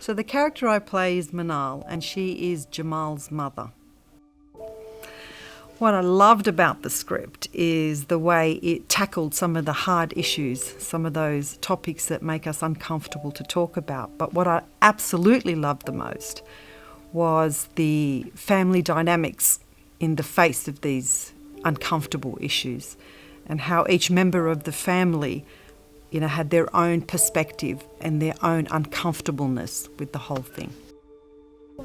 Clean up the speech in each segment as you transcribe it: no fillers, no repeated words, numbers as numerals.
So the character I play is Manal, and she is Jamal's mother. What I loved about the script is the way it tackled some of the hard issues, some of those topics that make us uncomfortable to talk about. But what I absolutely loved the most was the family dynamics in the face of these uncomfortable issues, and how each member of the family, had their own perspective and their own uncomfortableness with the whole thing.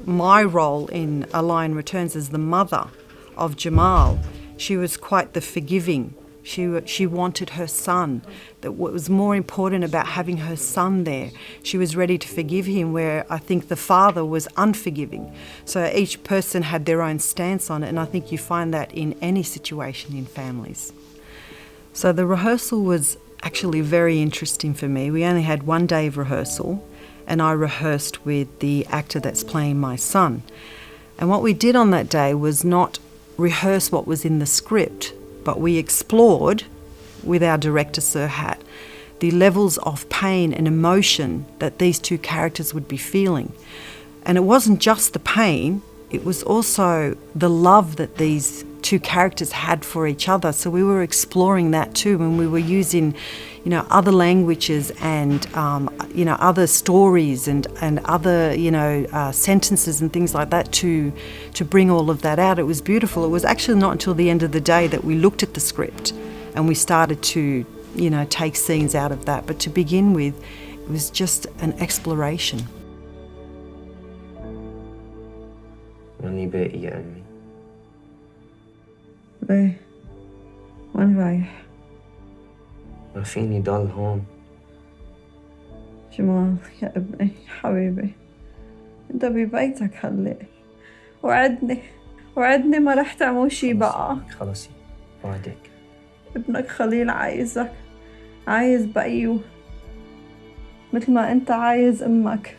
My role in A Lion Returns as the mother of Jamal, she was quite the forgiving. She wanted her son. That what was more important about having her son there, she was ready to forgive him, where I think the father was unforgiving. So each person had their own stance on it, and I think you find that in any situation in families. So the rehearsal was actually very interesting for me. We only had one day of rehearsal, and I rehearsed with the actor that's playing my son. And what we did on that day was not rehearse what was in the script, but we explored with our director, Sir Hat, the levels of pain and emotion that these two characters would be feeling. And it wasn't just the pain, it was also the love that these two characters had for each other. So we were exploring that too, and we were using, other languages and, other stories and other, sentences and things like that to bring all of that out. It was beautiful. It was actually not until the end of the day that we looked at the script and we started to, take scenes out of that. But to begin with, it was just an exploration. ماني باقي يا أمي. ليه؟ وين رايح؟ ما فيني ضل هون. جمال يا ابني حبيبي، انت ببيتك هلأ، وعدني ما رح تعمل شي بقى. خلصي وعدك. ابنك خليل عايزك، عايز بقيه مثل ما انت عايز امك.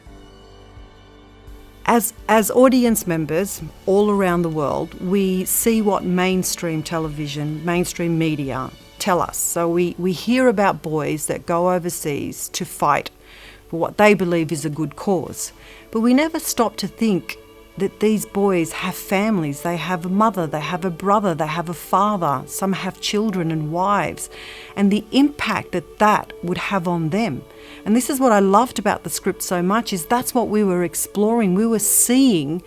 As audience members all around the world, we see what mainstream television, mainstream media tell us. So we hear about boys that go overseas to fight for what they believe is a good cause. But we never stop to think that these boys have families. They have a mother, they have a brother, they have a father, some have children and wives, and the impact that would have on them. And this is what I loved about the script so much, is that's what we were exploring. We were seeing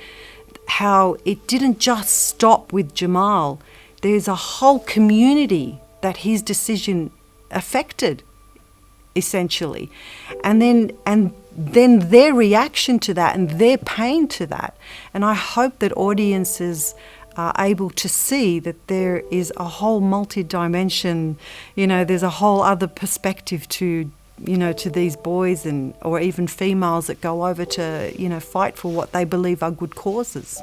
how it didn't just stop with Jamal. There's a whole community that his decision affected, essentially. And then their reaction to that and their pain to that. And I hope that audiences are able to see that there is a whole multi-dimension, there's a whole other perspective to these boys or even females that go over to, fight for what they believe are good causes.